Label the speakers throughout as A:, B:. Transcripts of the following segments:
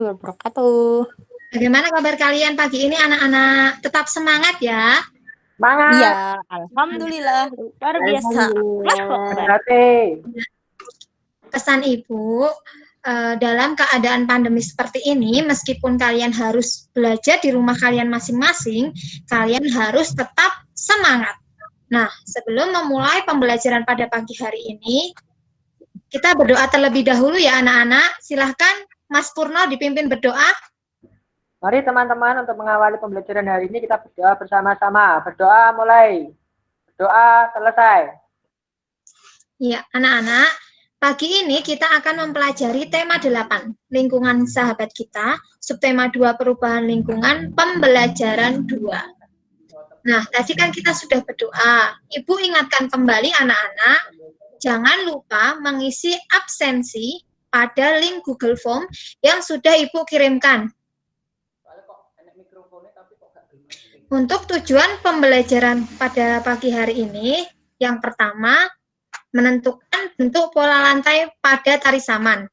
A: Wabarakatuh.
B: Bagaimana kabar kalian pagi ini anak-anak? Tetap semangat ya.
C: Semangat.
A: Iya, alhamdulillah luar biasa.
B: Pesan Ibu, dalam keadaan pandemi seperti ini, meskipun kalian harus belajar di rumah kalian masing-masing, kalian harus tetap semangat. Nah, sebelum memulai pembelajaran pada pagi hari ini, kita berdoa terlebih dahulu ya anak-anak. Silahkan Mas Purno dipimpin berdoa.
C: Mari teman-teman untuk mengawali pembelajaran hari ini kita berdoa bersama-sama. Berdoa mulai. Berdoa selesai.
B: Ya, anak-anak, pagi ini kita akan mempelajari tema 8, lingkungan sahabat kita, subtema 2, perubahan lingkungan, pembelajaran 2. Nah, tadi kan kita sudah berdoa. Ibu ingatkan kembali anak-anak, jangan lupa mengisi absensi pada link Google Form yang sudah Ibu kirimkan. Untuk tujuan pembelajaran pada pagi hari ini, yang pertama, menentukan bentuk pola lantai pada tari saman.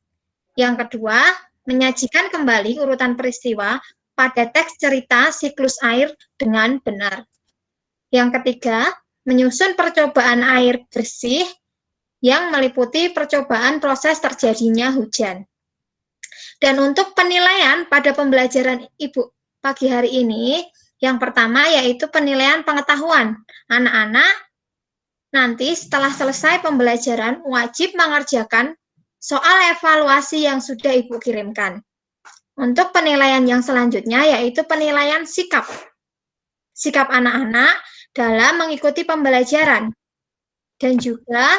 B: Yang kedua, menyajikan kembali urutan peristiwa pada teks cerita siklus air dengan benar. Yang ketiga, menyusun percobaan air bersih yang meliputi percobaan proses terjadinya hujan. Dan untuk penilaian pada pembelajaran Ibu pagi hari ini, yang pertama yaitu penilaian pengetahuan. Anak-anak nanti setelah selesai pembelajaran wajib mengerjakan soal evaluasi yang sudah Ibu kirimkan. Untuk penilaian yang selanjutnya yaitu penilaian sikap. Sikap anak-anak dalam mengikuti pembelajaran. Dan juga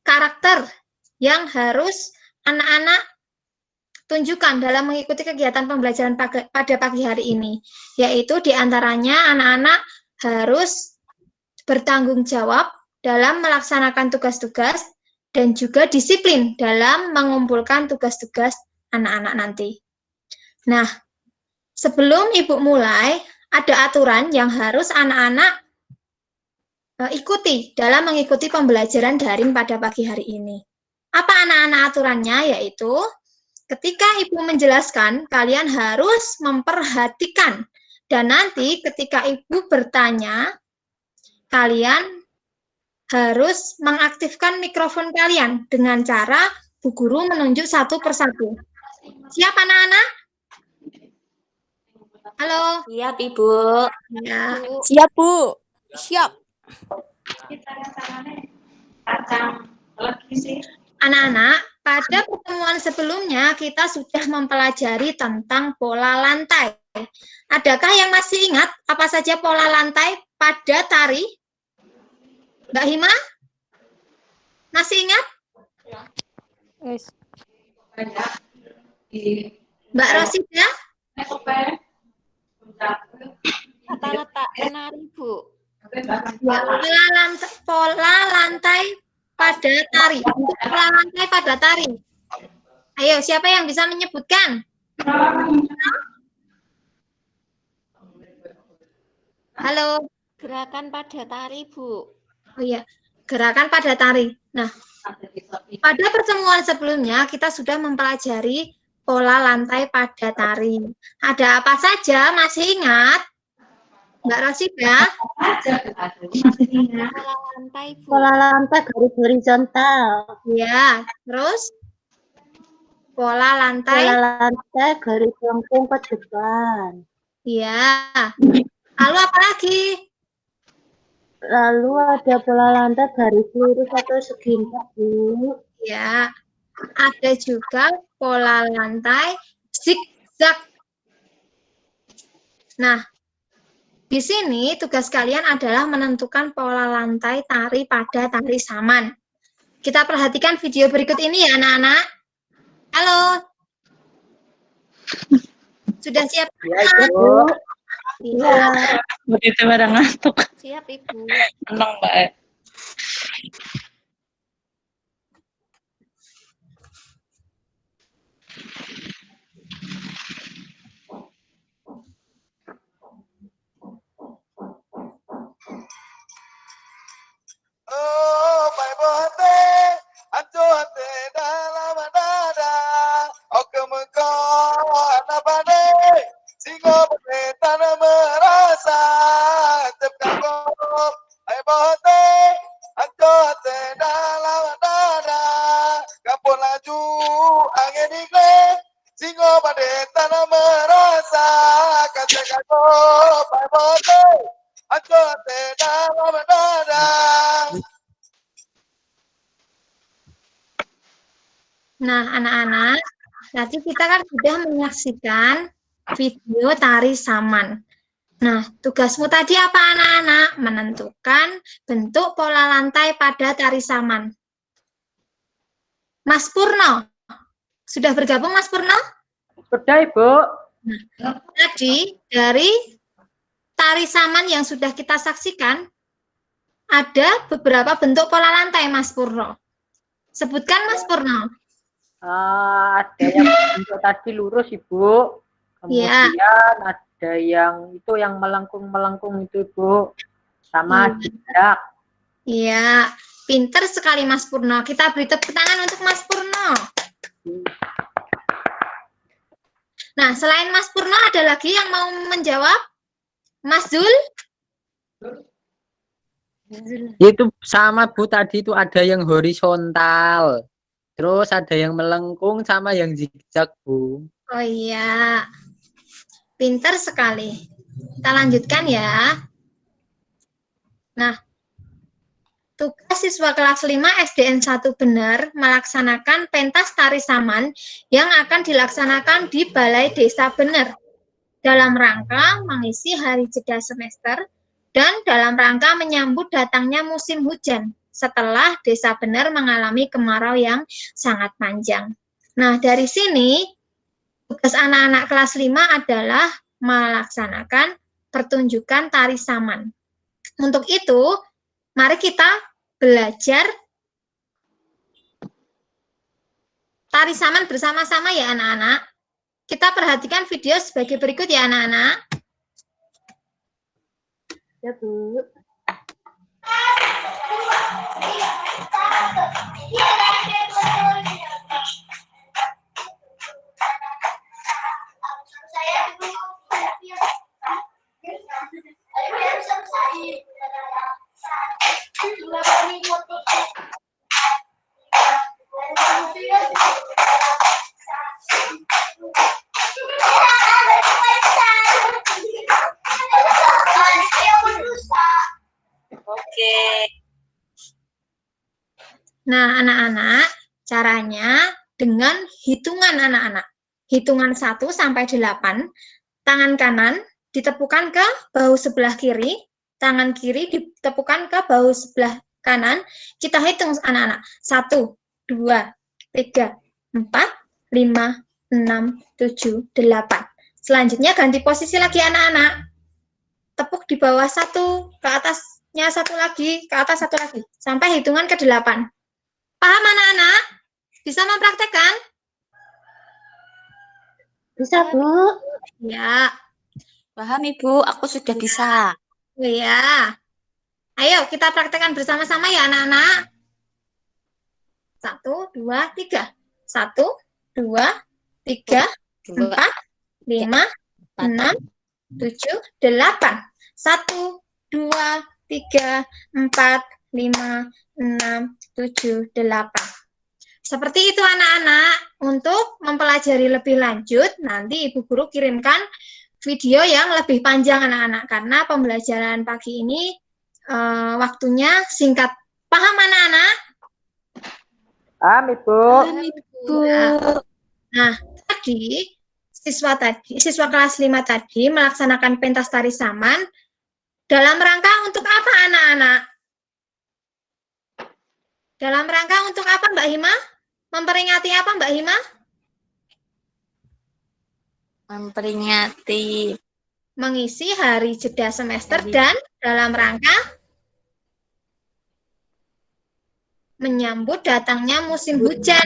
B: karakter yang harus anak-anak tunjukkan dalam mengikuti kegiatan pembelajaran pada pagi hari ini. Yaitu diantaranya anak-anak harus bertanggung jawab dalam melaksanakan tugas-tugas dan juga disiplin dalam mengumpulkan tugas-tugas anak-anak nanti. Nah, sebelum Ibu mulai, ada aturan yang harus anak-anak ikuti dalam mengikuti pembelajaran daring pada pagi hari ini. Apa anak-anak aturannya? Yaitu, ketika Ibu menjelaskan, kalian harus memperhatikan. Dan nanti ketika Ibu bertanya, kalian harus mengaktifkan mikrofon kalian dengan cara Bu Guru menunjuk satu persatu. Siap anak-anak? Halo?
D: Siap, Ibu.
B: Ya.
A: Siap, Bu. Siap.
B: Anak-anak, pada pertemuan sebelumnya kita sudah mempelajari tentang pola lantai. Adakah yang masih ingat apa saja pola lantai pada tari? Mbak Hima? Masih ingat?
A: Yes.
B: Mbak Rosida?
D: Tata letak penari, Bu.
B: Pola lantai pada tari. Untuk pola lantai pada tari. Ayo, siapa yang bisa menyebutkan? Halo.
D: Gerakan pada tari, Bu.
B: Oh iya, gerakan pada tari. Nah, pada pertemuan sebelumnya kita sudah mempelajari pola lantai pada tari. Ada apa saja? Masih ingat? Mbak Rosida?
D: Pola lantai, Bu.
E: Pola lantai garis horizontal.
B: Ya, terus pola lantai
E: garis lengkung ke depan.
B: Ya. Lalu apa lagi?
E: Lalu ada pola lantai garis lurus atau segi empat, Bu.
B: Ya. Ada juga pola lantai zigzag. Nah, di sini tugas kalian adalah menentukan pola lantai tari pada tari saman. Kita perhatikan video berikut ini ya anak-anak. Halo. Sudah siap?
C: Ya, Ibu.
B: Iya.
F: Begitu barang ngantuk.
D: Siap, Ibu.
F: Tenang, Mbak.
G: Oh, my boy, anjo hati dalam dada. Oh, kemuka Singo pada tanah merasa kata-kata pamote aku tidak menada.
B: Nah, anak-anak, tadi kita kan sudah menyaksikan video tari saman. Nah, tugasmu tadi apa anak-anak? Menentukan bentuk pola lantai pada tari saman. Mas Purno, sudah bergabung Mas Purno?
C: Sudah, Ibu.
B: Nah, tadi dari tari saman yang sudah kita saksikan, ada beberapa bentuk pola lantai Mas Purno. Sebutkan Mas Purno.
C: Ada yang bentuk tadi lurus, Ibu. Kemudian ada yang itu yang melengkung-melengkung itu, Ibu. Sama jidak.
B: Iya, pinter sekali Mas Purno. Kita beri tepuk tangan untuk Mas Purno. Nah, selain Mas Purno ada lagi yang mau menjawab? Mas Zul?
H: Itu sama Bu, tadi itu ada yang horizontal. Terus ada yang melengkung sama yang zigzag, Bu.
B: Oh iya. Pinter sekali. Kita lanjutkan ya. Nah, tugas siswa kelas 5 SDN 1 Bener melaksanakan pentas tari saman yang akan dilaksanakan di Balai Desa Bener dalam rangka mengisi hari jeda semester dan dalam rangka menyambut datangnya musim hujan setelah Desa Bener mengalami kemarau yang sangat panjang. Nah, dari sini tugas anak-anak kelas 5 adalah melaksanakan pertunjukan tari saman. Untuk itu, mari kita belajar tari saman bersama-sama ya anak-anak. Kita perhatikan video sebagai berikut ya anak-anak.
E: Ya, Bu.
B: Nah, anak-anak, caranya dengan hitungan anak-anak. Hitungan 1 sampai 8, tangan kanan ditepukan ke bahu sebelah kiri, tangan kiri ditepukan ke bahu sebelah kanan. Kita hitung anak-anak. 1, 2, 3, 4, 5, 6, 7, 8. Selanjutnya ganti posisi lagi anak-anak. Tepuk di bawah 1, ke atasnya 1 lagi, ke atas 1 lagi. Sampai hitungan ke 8. Paham anak-anak? Bisa mempraktekkan?
E: Bisa, Bu.
B: Ya.
A: Paham Ibu, aku sudah bisa.
B: Ya. Ayo kita praktekkan bersama-sama ya anak-anak. 1, 2, 3. 1, 2, 3, 4, 5, 6, 7, 8. 1, 2, 3, 4, 5, 6, 7, 8. Seperti itu anak-anak. Untuk mempelajari lebih lanjut, nanti Ibu Guru kirimkan video yang lebih panjang anak-anak. Karena pembelajaran pagi ini waktunya singkat. Paham anak-anak?
C: Paham, Ibu.
B: Nah, tadi siswa kelas 5 tadi melaksanakan pentas tari saman dalam rangka untuk apa anak-anak? Dalam rangka untuk apa Mbak Hima? Memperingati apa Mbak Hima?
A: Memperingati
B: Mengisi hari jeda semester dan dalam rangka menyambut datangnya musim hujan.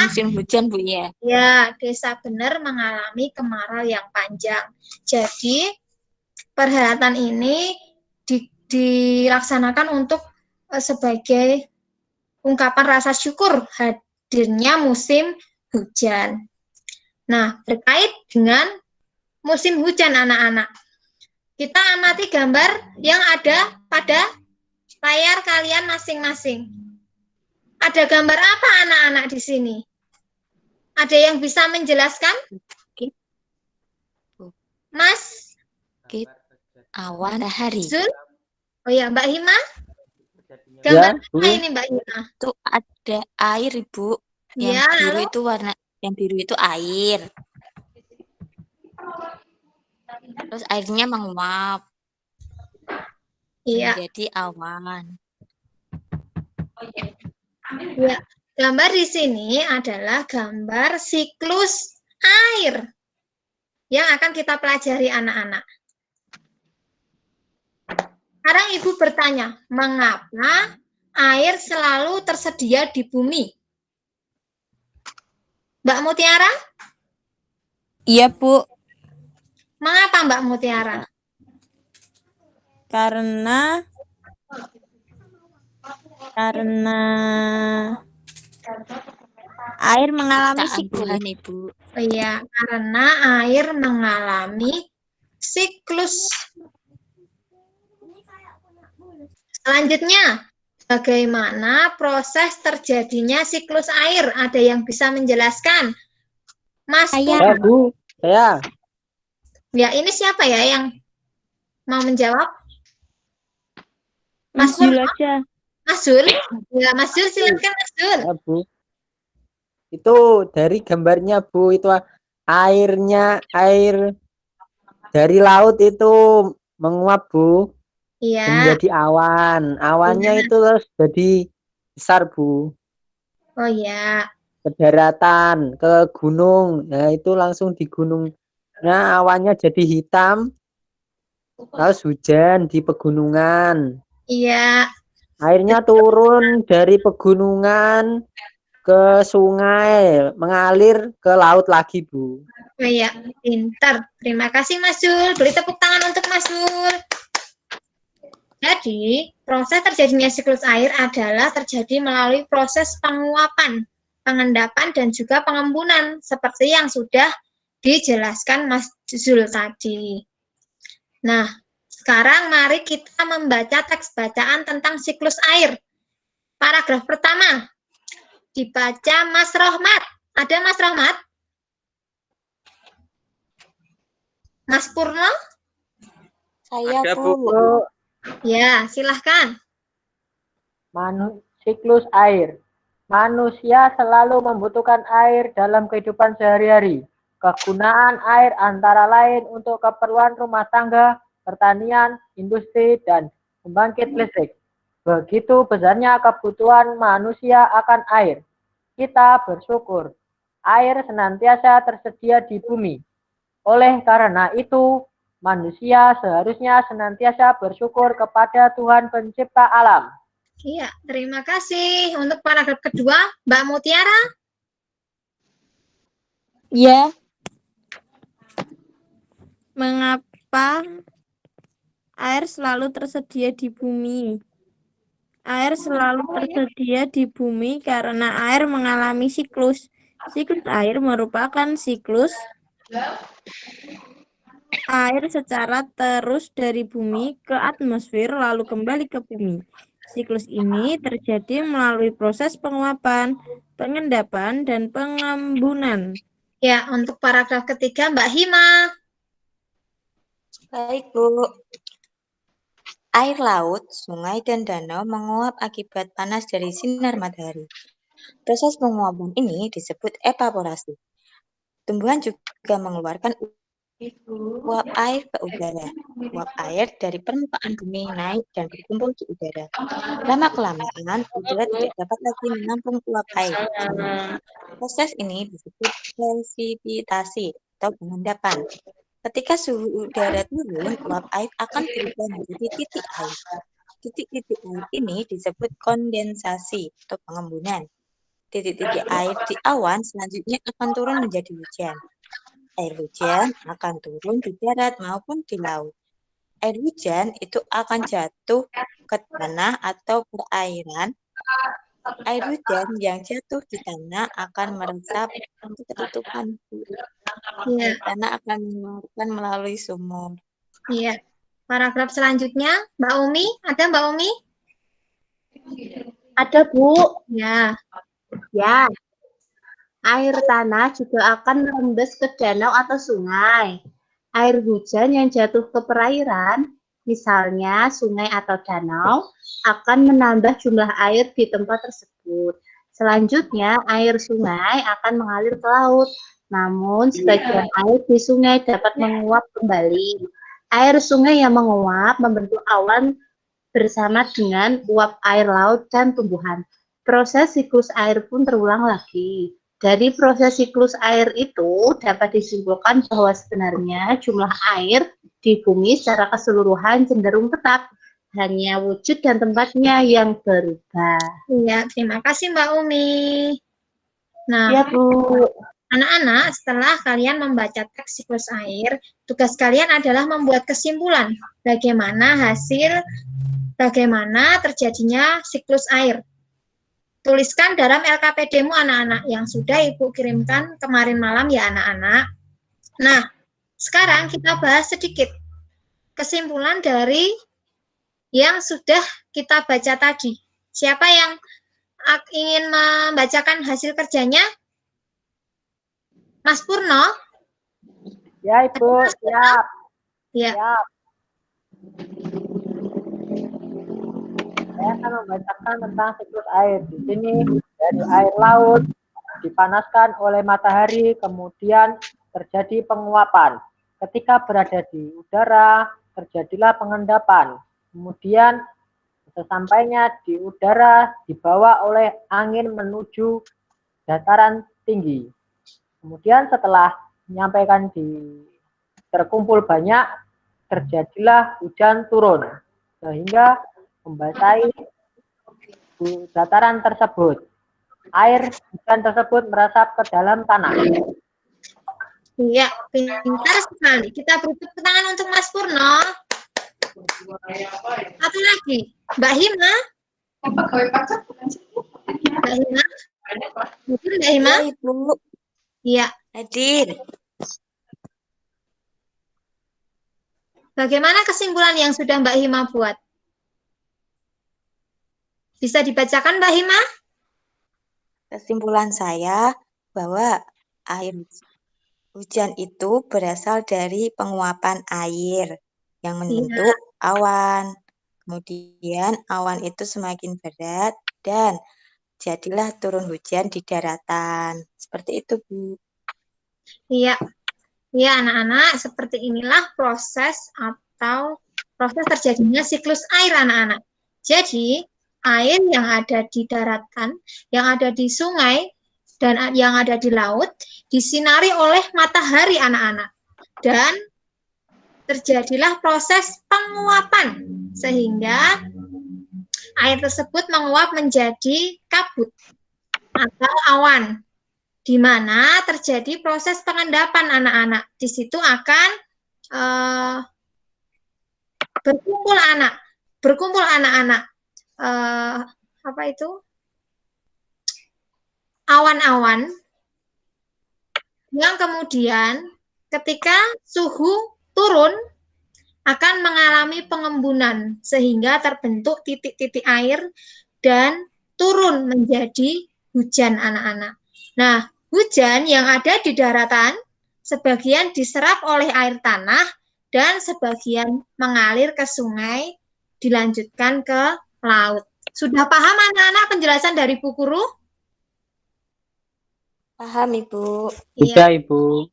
A: musim hujan Bu ya.
B: Ya, Desa Bener mengalami kemarau yang panjang. Jadi, perhelatan ini dilaksanakan untuk sebagai ungkapan rasa syukur hadirnya musim hujan. Nah, terkait dengan musim hujan anak-anak, kita amati gambar yang ada pada layar kalian masing-masing. Ada gambar apa anak-anak di sini? Ada yang bisa menjelaskan?
A: Oke.
B: Mas
A: Oke. Awan matahari.
B: Zul? Oh ya, Mbak Hima?
H: Ya,
B: Gambar
H: Bu.
B: apa ini, Mbak Hima?
A: Itu ada air, Ibu. Yang
B: Ya,
A: biru
B: lalu?
A: itu yang biru itu air. Terus airnya menguap
B: Iya.
A: menjadi awan.
B: Ya, gambar di sini adalah gambar siklus air yang akan kita pelajari anak-anak. Sekarang Ibu bertanya, mengapa air selalu tersedia di bumi? Mbak Mutiara?
I: Iya, Bu.
B: Mengapa Mbak Mutiara?
I: Karena air mengalami
A: Ciptaan
I: siklus.
A: Tuhan, Ibu.
B: Oh iya, karena air mengalami siklus. Selanjutnya, bagaimana proses terjadinya siklus air? Ada yang bisa menjelaskan? Mas
D: Saya.
B: Pur.
H: Bu. Saya.
B: Ya, ini siapa ya yang mau menjawab?
I: Mas
B: Pur,
I: Zul aja.
B: Mas Zul? Ya, Mas Zul, silakan Mas Zul.
H: Ya, Bu. Itu dari gambarnya, Bu, itu airnya, air dari laut itu menguap, Bu,
B: Iya,
H: menjadi awan. Awannya itu terus jadi besar, Bu,
B: oh ya,
H: ke daratan, ke gunung. Nah, itu langsung di gunung. Nah, awannya jadi hitam, terus hujan di pegunungan.
B: iya,
H: Airnya turun dari pegunungan ke sungai, mengalir ke laut lagi, Bu.
B: oh ya, pintar. Terima kasih Mas Zul. Beri tepuk tangan untuk Mas Zul. Jadi, proses terjadinya siklus air adalah terjadi melalui proses penguapan, pengendapan, dan juga pengembunan, seperti yang sudah dijelaskan Mas Zul tadi. Nah, sekarang mari kita membaca teks bacaan tentang siklus air. Paragraf pertama, dibaca Mas Rohmat. Ada Mas Rohmat? Mas Purno?
A: Saya,
C: Ada,
A: Bu.
C: Bu.
B: Ya, silahkan.
C: Siklus air. Manusia selalu membutuhkan air dalam kehidupan sehari-hari. Kegunaan air antara lain untuk keperluan rumah tangga, pertanian, industri, dan pembangkit listrik. Begitu besarnya kebutuhan manusia akan air. Kita bersyukur air senantiasa tersedia di bumi. Oleh karena itu, manusia seharusnya senantiasa bersyukur kepada Tuhan pencipta alam.
B: Iya, terima kasih. Untuk paragraf kedua, Mbak Mutiara.
I: Ya. Mengapa air selalu tersedia di bumi? Air selalu tersedia di bumi karena air mengalami siklus. Siklus air merupakan siklus air secara terus dari bumi ke atmosfer lalu kembali ke bumi. Siklus ini terjadi melalui proses penguapan, pengendapan, dan pengembunan.
B: Ya, untuk paragraf ketiga, Mbak Hima.
A: Baik, Bu. Air laut, sungai, dan danau menguap akibat panas dari sinar matahari. Proses penguapan ini disebut evaporasi. Tumbuhan juga mengeluarkan uap air ke udara. Uap air dari permukaan bumi naik dan berkumpul di udara. Lama-kelamaan, udara tidak dapat lagi menampung uap air. Proses ini disebut presipitasi atau pengendapan. Ketika suhu udara turun, uap air akan berubah menjadi titik air. Titik-titik air ini disebut kondensasi atau pengembunan. Titik-titik air di awan selanjutnya akan turun menjadi hujan. Air hujan akan turun di darat maupun di laut. Air hujan itu akan jatuh ke tanah atau perairan. Air hujan yang jatuh di tanah akan meresap ke ketutupan.
B: Ya,
A: Tanah akan mengeluarkan melalui sumur.
B: iya. Paragraf selanjutnya, Mbak Umi. Ada Mbak Umi?
E: Ada, Bu.
B: Ya.
E: Ya. Air tanah juga akan merembes ke danau atau sungai. Air hujan yang jatuh ke perairan, misalnya sungai atau danau, akan menambah jumlah air di tempat tersebut. Selanjutnya, air sungai akan mengalir ke laut. Namun, sebagian air di sungai dapat menguap kembali. Air sungai yang menguap membentuk awan bersama dengan uap air laut dan tumbuhan. Proses siklus air pun terulang lagi. Dari proses siklus air itu dapat disimpulkan bahwa sebenarnya jumlah air di bumi secara keseluruhan cenderung tetap. Hanya wujud dan tempatnya yang berubah.
B: Iya, terima kasih Mbak Umi. Nah,
E: Ya, Bu.
B: anak-anak, setelah kalian membaca teks siklus air, tugas kalian adalah membuat kesimpulan bagaimana terjadinya siklus air. Tuliskan dalam LKPD-mu anak-anak yang sudah Ibu kirimkan kemarin malam ya anak-anak. Nah, sekarang kita bahas sedikit kesimpulan dari yang sudah kita baca tadi. Siapa yang ingin membacakan hasil kerjanya? Mas Purno?
C: Ya, Ibu. Siap.
B: Ya.
C: Siap. Saya akan membacakan tentang siklus air. Di sini dari air laut dipanaskan oleh matahari, kemudian terjadi penguapan. Ketika berada di udara, terjadilah pengendapan. Kemudian sesampainya di udara dibawa oleh angin menuju dataran tinggi. Kemudian setelah menyampaikan terkumpul banyak, terjadilah hujan turun sehingga membasahi dataran tersebut. Air hujan tersebut meresap ke dalam tanah.
B: Iya, pintar sekali. Kita beri tepuk tangan untuk Mas Purno. Satu lagi, Mbak Hima. Mbak Hima. Mungkin Mbak Hima?
A: Ya, Ibu.
B: Iya.
A: Hadir.
B: Bagaimana kesimpulan yang sudah Mbak Hima buat? Bisa dibacakan Mbak Hima?
A: Kesimpulan saya bahwa air hujan itu berasal dari penguapan air yang membentuk awan. Kemudian awan itu semakin berat dan jadilah turun hujan di daratan. Seperti itu, Bu.
B: Iya. Ya, anak-anak, seperti inilah proses terjadinya siklus air, anak-anak. Jadi, air yang ada di daratan, yang ada di sungai, dan yang ada di laut, disinari oleh matahari, anak-anak. Dan terjadilah proses penguapan, sehingga air tersebut menguap menjadi kabut atau awan, di mana terjadi proses pengendapan anak-anak. Di situ akan berkumpul anak-anak awan-awan yang kemudian ketika suhu turun akan mengalami pengembunan sehingga terbentuk titik-titik air dan turun menjadi hujan anak-anak. Nah, hujan yang ada di daratan sebagian diserap oleh air tanah dan sebagian mengalir ke sungai, dilanjutkan ke laut. Sudah paham anak-anak penjelasan dari Bu Guru?
A: Paham, Ibu.
H: Sudah, Ibu.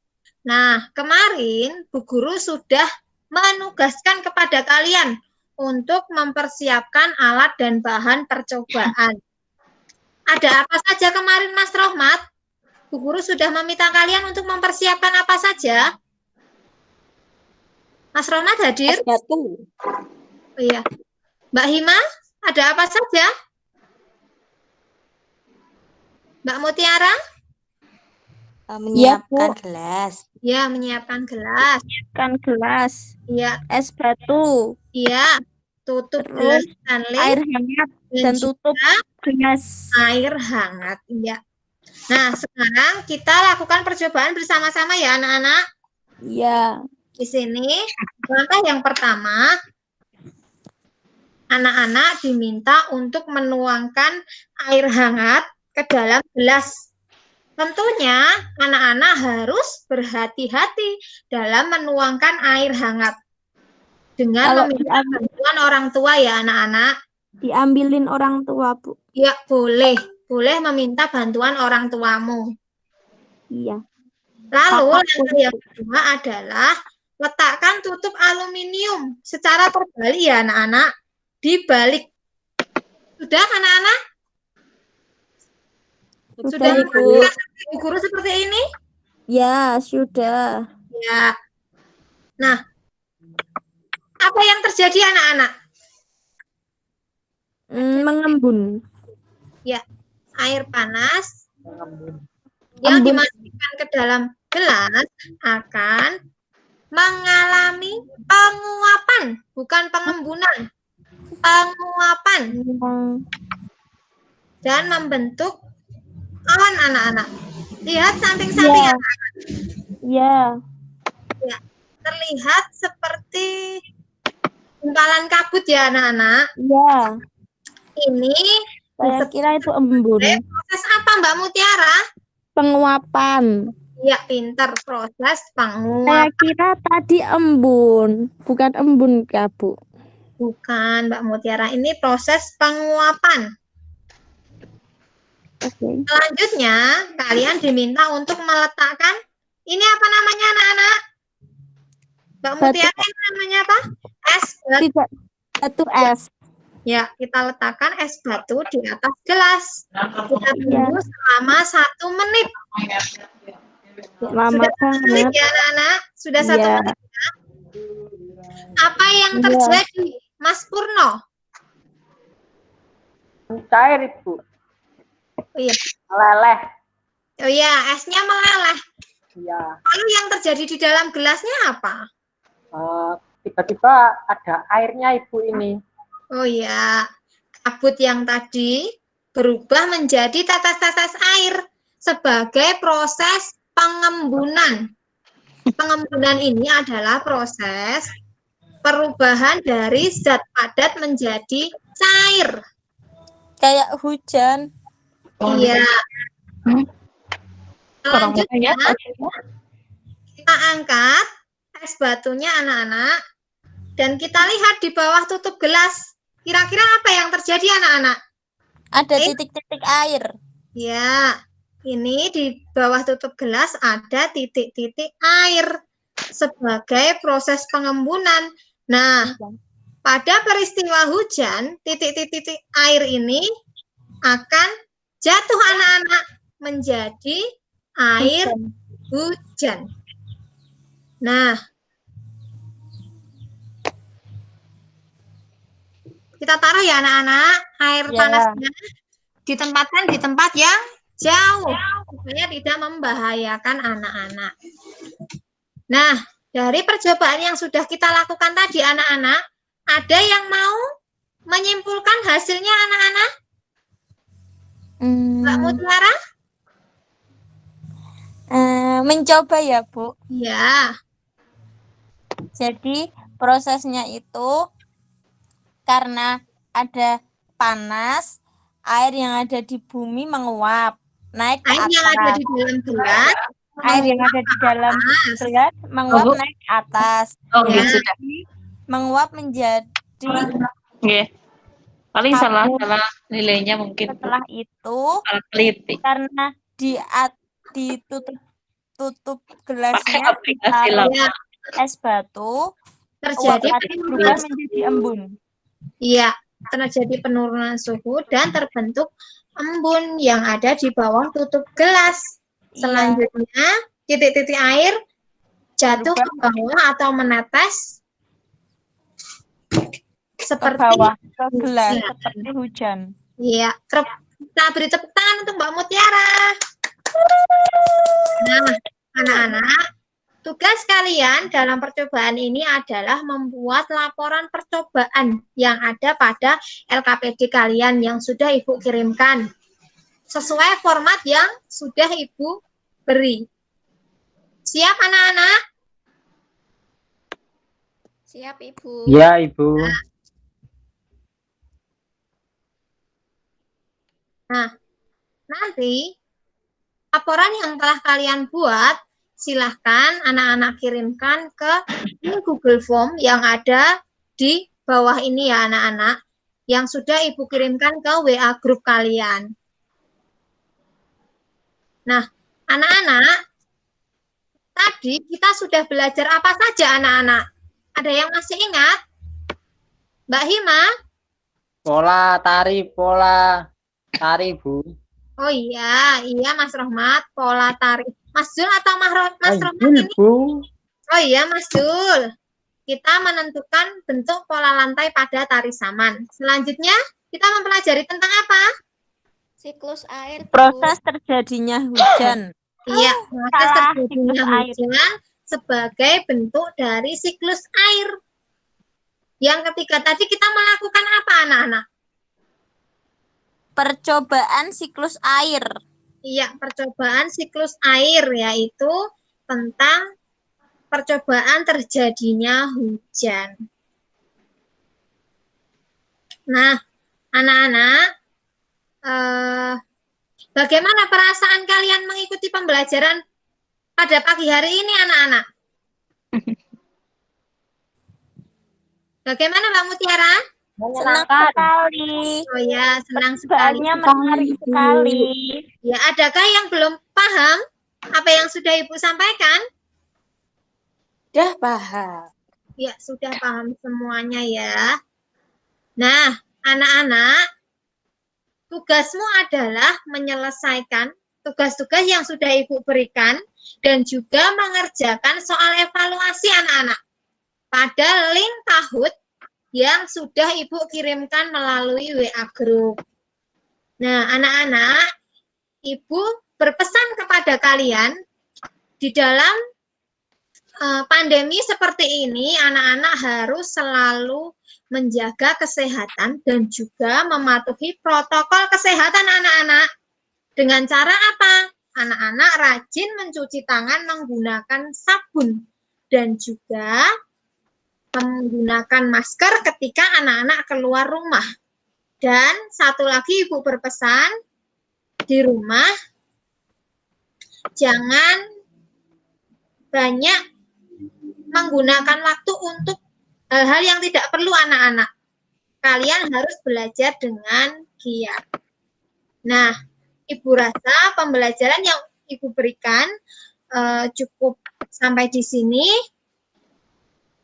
B: Nah, kemarin Bu Guru sudah menugaskan kepada kalian untuk mempersiapkan alat dan bahan percobaan. Ada apa saja kemarin, Mas Rohmat? Bu Guru sudah meminta kalian untuk mempersiapkan apa saja? Mas Rohmat hadir?
A: Es batu.
B: Oh, iya. Mbak Hima, ada apa saja? Mbak Mutiara?
A: Menyiapkan gelas.
B: Ya, menyiapkan gelas.
I: Menyiapkan gelas.
B: Iya.
I: Es batu.
B: Iya. Tutup gelas Stanley.
I: Air hangat dan tutup gelas.
B: Air hangat. Iya. Nah, sekarang kita lakukan percobaan bersama-sama ya, anak-anak.
I: Iya.
B: Di sini, langkah yang pertama, anak-anak diminta untuk menuangkan air hangat ke dalam gelas. Tentunya anak-anak harus berhati-hati dalam menuangkan air hangat dengan
I: Kalau
B: meminta bantuan orang tua ya anak-anak.
I: diambilin orang tua, Bu.
B: Ya boleh meminta bantuan orang tuamu.
I: Iya.
B: Lalu
I: Kakakku
B: langkah yang kedua adalah letakkan tutup aluminium secara terbalik ya anak-anak, di balik. Sudah anak-anak? Sudah
I: Ibu.
B: melakukan Ibu Guru seperti ini?
I: Ya, sudah.
B: Ya. Nah, apa yang terjadi anak-anak?
I: Mengembun.
B: Ya, air panas yang dimasukkan ke dalam gelas akan mengalami penguapan, bukan pengembunan. Penguapan. Dan membentuk awan anak-anak. Lihat samping-samping anak-anak.
I: Ya.
B: Ya, terlihat seperti gumpalan kabut ya anak-anak.
I: Ya.
B: Ini
I: Saya kira itu embun.
B: proses apa Mbak Mutiara?
I: Penguapan.
B: Ya, pinter, proses
I: Saya
B: penguapan.
I: kira tadi embun, bukan embun, Kak, Bu.
B: Bukan Mbak Mutiara, ini proses penguapan.
I: Oke.
B: Selanjutnya, kalian diminta untuk meletakkan, ini apa namanya anak-anak? Mbak Mutiara, ini namanya apa? Es batu.
I: Tidak, batu es.
B: Ya, kita letakkan es batu di atas gelas. Kita tunggu selama 1 menit.
I: Lama
B: Sudah 1 menit
I: banget.
B: ya anak-anak? Sudah 1
I: Iya.
B: menit ya? Apa yang
I: Iya.
B: terjadi, Mas Purno?
C: Cair, Ibu.
B: Oh iya,
C: Meleleh.
B: oh iya, esnya meleleh.
C: Iya.
B: Lalu yang terjadi di dalam gelasnya apa?
C: Tiba-tiba ada airnya, Ibu ini.
B: Oh iya, kabut yang tadi berubah menjadi tetes-tetes air sebagai proses pengembunan. Pengembunan ini adalah proses perubahan dari zat padat menjadi cair.
F: Kayak hujan.
B: Iya. Selanjutnya, kita angkat es batunya anak-anak dan kita lihat di bawah tutup gelas. Kira-kira apa yang terjadi anak-anak?
F: Ada titik-titik air.
B: Ya, ini di bawah tutup gelas ada titik-titik air sebagai proses pengembunan. Nah, pada peristiwa hujan, titik-titik air ini akan jatuh anak-anak menjadi air hujan. Nah, kita taruh ya anak-anak air panasnya ditempatkan di tempat yang jauh supaya tidak membahayakan anak-anak. Nah, dari percobaan yang sudah kita lakukan tadi anak-anak, ada yang mau menyimpulkan hasilnya anak-anak? Mbak Mutiara?
F: Mencoba ya, Bu.
B: Ya.
F: Jadi prosesnya itu karena ada panas, air yang ada di bumi menguap, naik ke
B: Air
F: atas.
B: yang ada di dalam gelas,
F: Air yang ada di dalam gelas menguap naik ke atas.
B: Oke,
F: Ya,
B: sudah.
F: menguap menjadi
J: Oke. Paling salah nilainya mungkin.
F: Setelah itu
J: teliti.
F: karena ditutup gelasnya
J: aplikasi
F: ditaruh
J: lama.
F: es batu,
B: terjadi
F: uap tadi berubah menjadi embun.
B: Iya, terjadi penurunan suhu dan terbentuk embun yang ada di bawah tutup gelas. Selanjutnya, titik-titik air jatuh ke bawah atau menetes seperti
F: ke bawah ke gelas seperti hujan.
B: Iya, kita beri tepuk tangan untuk Mbak Mutiara. Nah, anak-anak, tugas kalian dalam percobaan ini adalah membuat laporan percobaan yang ada pada LKPD kalian yang sudah Ibu kirimkan. Sesuai format yang sudah Ibu beri. Siap anak-anak?
D: Siap, Ibu.
H: Ya, Ibu.
B: Nah, nanti laporan yang telah kalian buat, silahkan anak-anak kirimkan ke Google Form yang ada di bawah ini ya anak-anak, yang sudah Ibu kirimkan ke WA grup kalian. Nah, anak-anak, tadi kita sudah belajar apa saja anak-anak? Ada yang masih ingat? Mbak Hima?
H: Pola tari, Bu.
B: Oh iya Mas Rohmat, pola tari. Mas Jul atau Mas Rohmat ini?
H: Bu.
B: Oh iya Mas Jul. Kita menentukan bentuk pola lantai pada tari saman. Selanjutnya kita mempelajari tentang apa?
D: Siklus air.
I: Proses terjadinya hujan.
B: Iya, proses terjadinya hujan sebagai bentuk dari siklus air. Yang ketiga tadi kita melakukan apa anak-anak?
F: Percobaan siklus air.
B: Iya, percobaan siklus air, yaitu tentang percobaan terjadinya hujan. Nah, anak-anak, bagaimana perasaan kalian mengikuti pembelajaran pada pagi hari ini, anak-anak? Bagaimana Mbak Mutiara?
F: Senang sekali.
B: Oh ya, senang sekali.
F: Menarik sekali.
B: Ya, adakah yang belum paham apa yang sudah Ibu sampaikan?
A: Sudah paham.
B: Ya, sudah paham semuanya ya. Nah, anak-anak, tugasmu adalah menyelesaikan tugas-tugas yang sudah Ibu berikan dan juga mengerjakan soal evaluasi anak-anak pada link Kahoot yang sudah Ibu kirimkan melalui WA Group. Nah, anak-anak, Ibu berpesan kepada kalian, di dalam pandemi seperti ini, anak-anak harus selalu menjaga kesehatan dan juga mematuhi protokol kesehatan anak-anak. Dengan cara apa? Anak-anak rajin mencuci tangan menggunakan sabun dan juga menggunakan masker ketika anak-anak keluar rumah. Dan satu lagi Ibu berpesan, di rumah jangan banyak menggunakan waktu untuk hal-hal yang tidak perlu anak-anak. Kalian harus belajar dengan giat. Nah, Ibu rasa pembelajaran yang Ibu berikan cukup sampai di sini.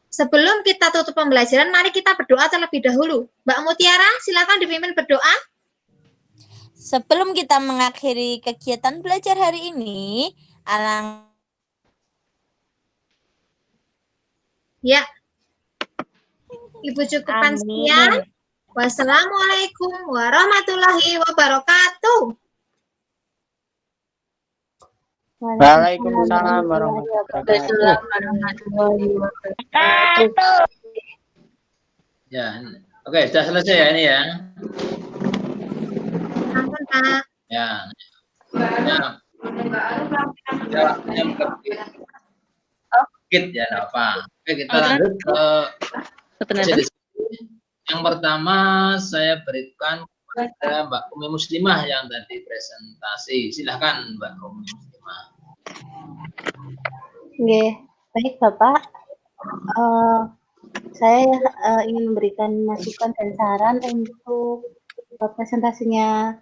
B: Sebelum kita tutup pembelajaran, mari kita berdoa terlebih dahulu. Mbak Mutiara, silakan dipimpin berdoa.
F: Sebelum kita mengakhiri kegiatan belajar hari ini,
B: Ya, Ibu cukupkan sekian. Wassalamualaikum warahmatullahi wabarakatuh.
H: Waalaikumsalam warahmatullahi
E: wabarakatuh.
K: Ya, oke, sudah selesai ya ini ya.
B: Ampun, Pak.
K: Ya. Ya, ya, apa? Oke, kita lanjut ke yang pertama saya berikan kepada Mbak Umi Muslimah yang tadi presentasi. Silahkan Mbak Umi Muslimah.
E: Oke, baik Bapak. Saya ingin memberikan masukan dan saran untuk presentasinya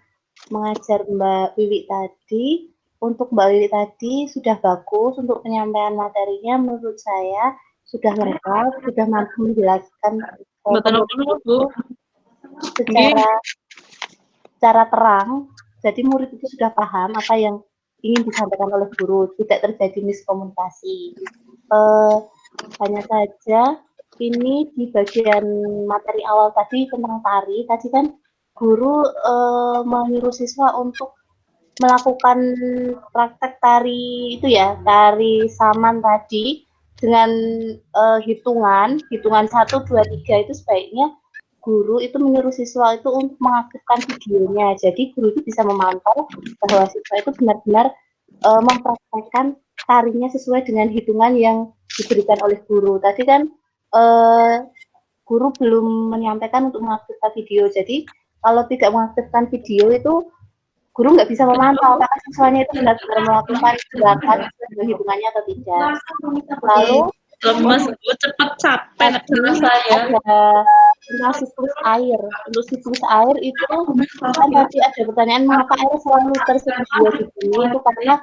E: mengajar Mbak Wiwi tadi. Untuk Mbak Wiwi tadi sudah bagus, untuk penyampaian materinya menurut saya sudah lengkap, sudah mampu menjelaskan secara terang. Jadi murid itu sudah paham apa yang ingin disampaikan oleh guru, tidak terjadi miskomunikasi. Hanya saja ini di bagian materi awal tadi tentang tari, tadi kan guru menyuruh siswa untuk melakukan praktek tari itu ya, tari saman tadi dengan hitungan 1, 2, 3 itu sebaiknya guru itu menyuruh siswa itu untuk mengaktifkan videonya. Jadi guru itu bisa memantau bahwa siswa itu benar-benar mempraktekkan tarinya sesuai dengan hitungan yang diberikan oleh guru. Tadi kan guru belum menyampaikan untuk mengaktifkan video. Jadi kalau tidak mengaktifkan video itu guru nggak bisa memantau apakah siswanya itu benar-benar melakukan gerakan sesuai hitungannya atau tidak. Lalu
J: Lemes, gue cepet capek negara saya.
E: ada tentang siklus air. Untuk siklus air itu kan tadi ada pertanyaan mengapa air selalu tersedia di bumi itu karena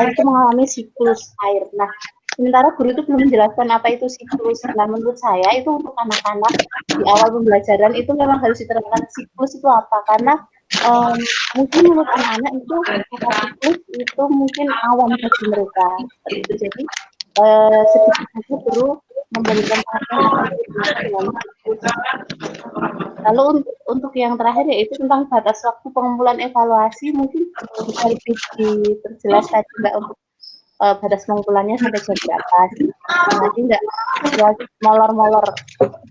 E: air itu mengalami siklus air. Nah, sementara guru itu belum menjelaskan apa itu siklus. Nah, menurut saya itu untuk anak-anak di awal pembelajaran itu memang harus diterangkan siklus itu apa, karena mungkin menurut anak-anak itu kata siklus itu mungkin awam bagi mereka. Seperti itu. Jadi sedikit saja guru memberikan pengertian. Lalu untuk yang terakhir yaitu tentang batas waktu pengumpulan evaluasi, mungkin bisa lebih diperjelas tadi Mbak untuk batas pengumpulannya sampai jam berapa, nanti nggak molor-molor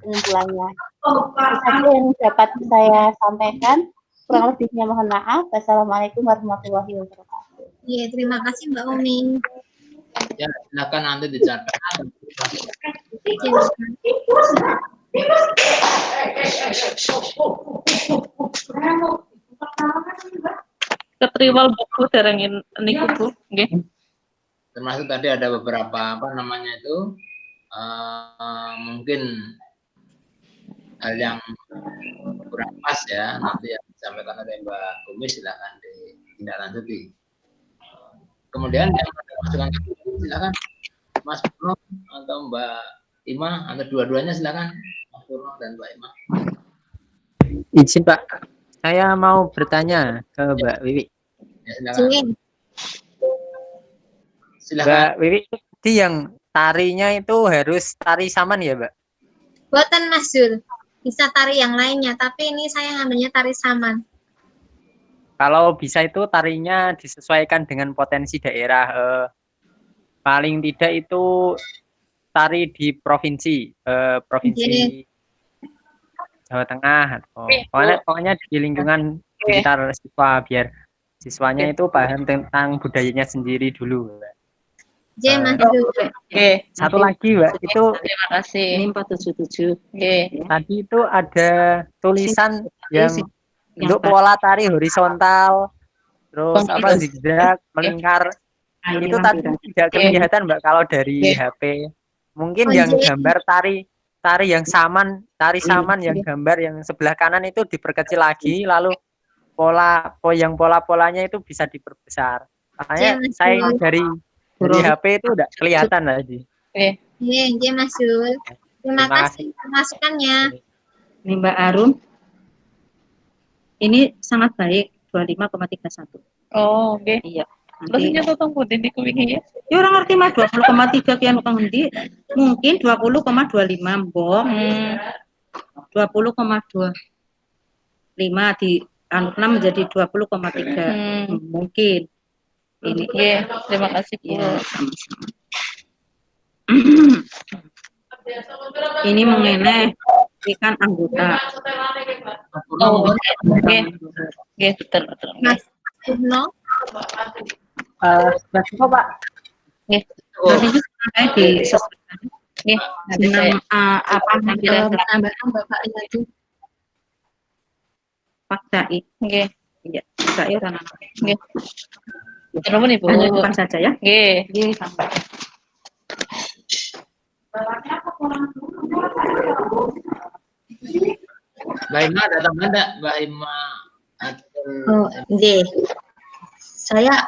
E: pengumpulannya. Itu saja yang dapat saya sampaikan, kurang lebihnya mohon maaf. Wassalamualaikum warahmatullahi wabarakatuh.
B: Iya, terima kasih Mbak Umi.
K: Ya, silakan nanti dicatat.
J: Ketriwal buku derengin niku Bu. Nggih.
K: Termasuk tadi ada beberapa apa namanya itu mungkin hal yang kurang pas ya, nanti yang disampaikan oleh Mbak Bumi silakan ditindaklanjuti. Kemudian yang ada masukan silakan Mas Purno atau Mbak Ima atau dua-duanya silakan Mas Purno dan Mbak Ima.
H: Izin Pak, saya mau bertanya ke Mbak Wiwi.
K: Ya, silakan. Silakan.
H: Mbak Wiwi, itu yang tarinya itu harus tari saman ya Mbak?
B: Buatan Mas Jul, bisa tari yang lainnya, tapi ini saya ngambilnya tari saman.
H: Kalau bisa itu tarinya disesuaikan dengan potensi daerah. Paling tidak itu tari di provinsi Jawa Tengah atau pokoknya di lingkungan sekitar siswa, biar siswanya itu paham tentang budayanya sendiri dulu. Satu lagi Mbak, itu
J: Terima kasih. Ini 477.
H: tadi itu ada tulisan yang untuk pola tari horizontal, terus apa zigzag, melingkar. Itu tadi tidak kelihatan Mbak kalau dari HP. Mungkin yang gambar tari yang saman, yang gambar yang sebelah kanan itu diperkecil lagi, lalu pola-polanya itu bisa diperbesar. Makanya saya dari HP itu udah kelihatan lagi.
B: Iya, Mas Jul. Terima kasih masukannya.
L: Ini Mbak Arum. Ini sangat baik, 25,31.
J: Oh, oke.
L: Iya.
J: Terusnya totong putih di kuwingi ya.
L: Ya orang ngerti mah 20,3 kian utang hendi, mungkin 20,25 mbok. 20,25 di anutna menjadi 20,3. Mungkin. Ini
J: ya, terima kasih Bu.
L: Ya, sama-sama. Ini mengenai ikan anggota.
J: Oh, oke. Oke, betul.
B: Mas Purno.
C: Sudah cukup Pak.
J: Nggih.
L: Berarti itu saya disesuaikan.
J: Nggih, nanti saya
L: apa namanya
B: Penambahan Bapak tadi.
L: Pak Dai.
J: Nggih.
L: Iya, Pak Dai anak.
J: Nggih. Telepon Ibu.
L: Hanya bukan saja ya.
J: Nggih.
L: Nggih, sampai.
K: Mbak Ima ada tambahan enggak? Mbak Ima
A: Nggih. Saya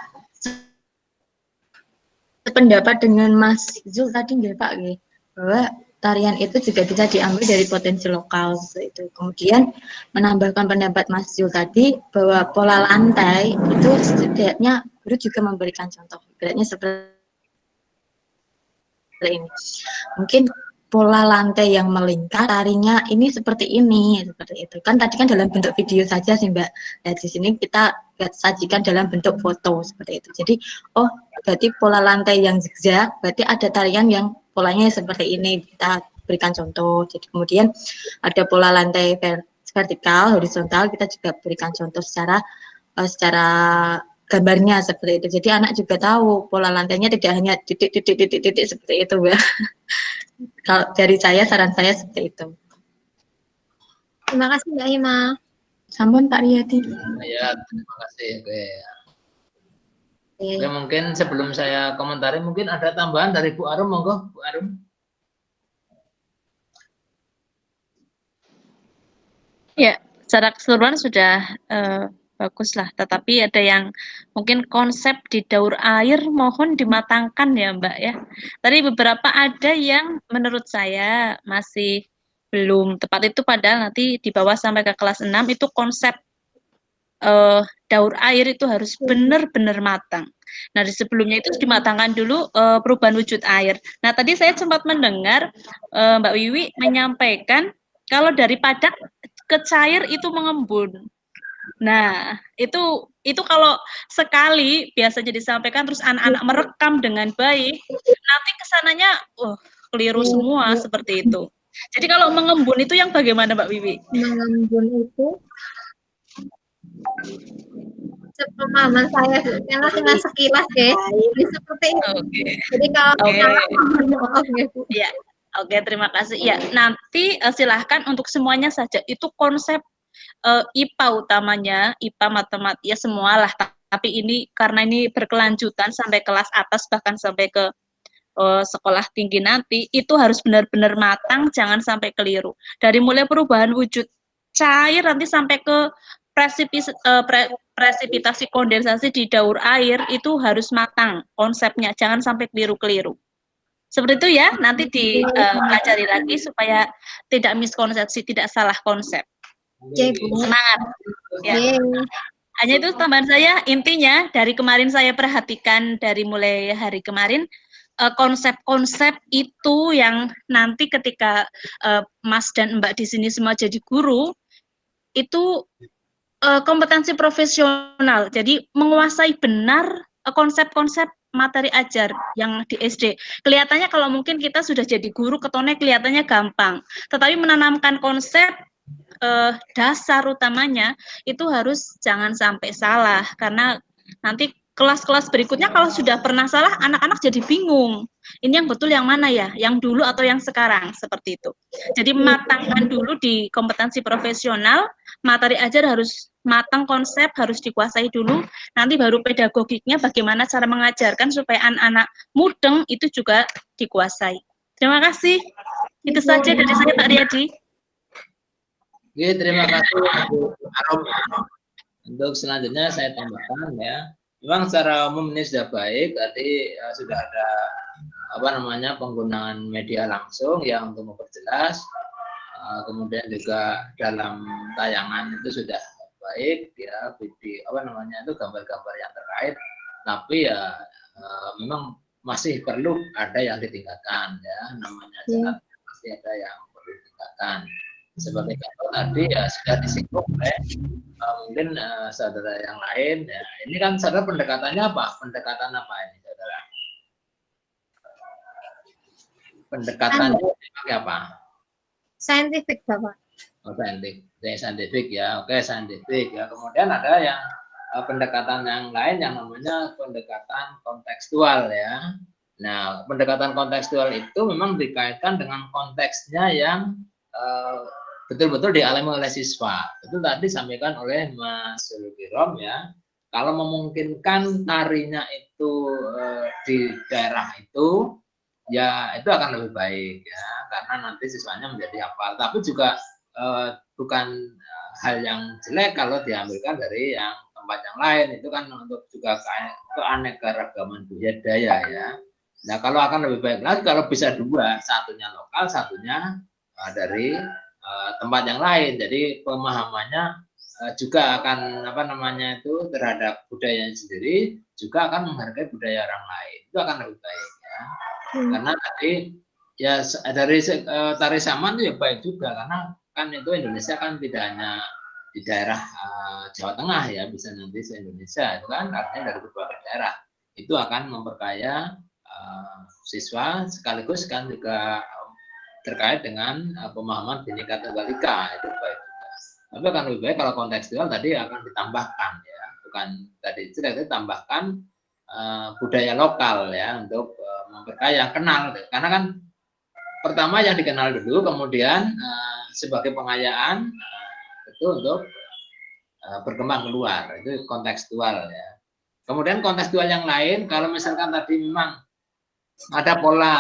A: sependapat dengan Mas Zul tadi nggih Pak nggih, bahwa tarian itu juga bisa diambil dari potensi lokal itu. Kemudian menambahkan pendapat Mas Zul tadi bahwa pola lantai itu setidaknya guru juga memberikan contoh. Ibaratnya seperti ini. Mungkin pola lantai yang melingkar, tarinya ini seperti ini, seperti itu. Kan tadi kan dalam bentuk video saja sih Mbak. Dan di sini kita sajikan dalam bentuk foto seperti itu. Jadi, oh berarti pola lantai yang zigzag, berarti ada tarian yang polanya seperti ini. Kita berikan contoh. Jadi kemudian ada pola lantai vertikal, horizontal, kita juga berikan contoh secara gambarnya seperti itu. Jadi anak juga tahu pola lantainya tidak hanya titik seperti itu, Mbak. Kalau dari saya, saran saya seperti itu.
B: Terima kasih Mbak Ima.
M: Sampun Pak Riyadi.
K: Ya, terima kasih. Oke, mungkin sebelum saya komentari, mungkin ada tambahan dari Bu Arum, monggo Bu Arum.
J: Ya, secara keseluruhan sudah bagus lah. Tetapi ada yang mungkin konsep di daur air mohon dimatangkan ya Mbak ya. Tadi beberapa ada yang menurut saya masih belum tepat itu, padahal nanti di bawah sampai ke kelas 6 itu konsep daur air itu harus benar-benar matang. Nah, di sebelumnya itu dimatangkan dulu perubahan wujud air. Nah, tadi saya sempat mendengar Mbak Wiwi menyampaikan kalau dari padat ke cair itu mengembun. Nah, itu kalau sekali biasanya disampaikan terus anak-anak merekam dengan baik, nanti kesananya keliru semua seperti itu. Jadi kalau mengembun itu yang bagaimana Mbak Wiwi?
B: Mengembun itu sepemahaman saya, karena cuma sekilas ya, jadi seperti itu. Jadi kalau maaf ya Bu.
J: Ya, oke, terima kasih. Ya, nanti silahkan untuk semuanya saja. Itu konsep IPA utamanya, IPA matematika ya semualah. Tapi ini karena ini berkelanjutan sampai kelas atas bahkan sampai ke sekolah tinggi nanti, itu harus benar-benar matang, jangan sampai keliru. Dari mulai perubahan wujud cair nanti sampai ke presipitasi kondensasi di daur air itu harus matang konsepnya, jangan sampai keliru-keliru. Seperti itu ya, nanti dipelajari lagi supaya tidak miskonsepsi, tidak salah konsep. Semangat. Ya. Hanya itu tambahan saya, intinya dari kemarin saya perhatikan dari mulai hari kemarin, konsep-konsep itu yang nanti ketika Mas dan Mbak di sini semua jadi guru, itu kompetensi profesional, jadi menguasai benar konsep-konsep materi ajar yang di SD. Kelihatannya kalau mungkin kita sudah jadi guru, ketonnya kelihatannya gampang, tetapi menanamkan konsep dasar utamanya itu harus jangan sampai salah, karena nanti kelas-kelas berikutnya kalau sudah pernah salah, anak-anak jadi bingung. Ini yang betul yang mana ya? Yang dulu atau yang sekarang? Seperti itu. Jadi matangkan dulu di kompetensi profesional, materi ajar harus matang, konsep harus dikuasai dulu, nanti baru pedagogiknya bagaimana cara mengajarkan supaya anak-anak mudeng itu juga dikuasai. Terima kasih. Itu saja dari saya Pak Riyadi.
K: Oke, terima kasih Bu Arum. Untuk selanjutnya saya tambahkan ya. Memang secara umum ini sudah baik, tadi sudah ada penggunaan media langsung yang untuk memperjelas, kemudian juga dalam tayangan itu sudah baik ya, video itu gambar-gambar yang terkait, tapi ya memang masih perlu ada yang ditingkatkan ya, namanya jalan pasti ada yang perlu ditingkatkan. Sebagai contoh tadi ya sudah disinggung oleh mungkin saudara yang lain ya. Ini kan saudara pendekatannya apa? Pendekatan apa ini saudara? Pendekatannya pakai apa?
B: Saintifik Bapak.
K: Oh, saintifik ya. Oke, saintifik ya. Kemudian ada yang pendekatan yang lain yang namanya pendekatan kontekstual ya. Nah, pendekatan kontekstual itu memang dikaitkan dengan konteksnya yang betul-betul dialami oleh siswa. Itu tadi disampaikan oleh Mas Sulkirom ya. Kalau memungkinkan tarinya itu di daerah itu, ya itu akan lebih baik ya, karena nanti siswanya menjadi hafal. Tapi juga bukan hal yang jelek kalau diambilkan dari yang tempat yang lain. Itu kan untuk juga keanekaragaman budaya ya. Nah, kalau akan lebih baik lagi kalau bisa dua, satunya lokal, satunya dari tempat yang lain. Jadi pemahamannya juga akan terhadap budayanya sendiri, juga akan menghargai budaya orang lain. Itu akan lebih baik ya. Karena tadi ya dari tari saman itu ya baik juga, karena kan itu Indonesia kan tidak hanya di daerah Jawa Tengah ya, bisa nanti se-Indonesia, itu kan artinya dari berbagai daerah. Itu akan memperkaya siswa, sekaligus kan juga terkait dengan pemahaman Bhinneka Tunggal Ika, itu baik juga. Tapi akan lebih baik kalau kontekstual tadi akan ditambahkan ya, bukan tadi ditambahkan budaya lokal ya, untuk memperkaya, kenal, karena kan pertama yang dikenal dulu, kemudian sebagai pengayaan itu untuk berkembang keluar. Itu kontekstual ya. Kemudian kontekstual yang lain, kalau misalkan tadi memang ada pola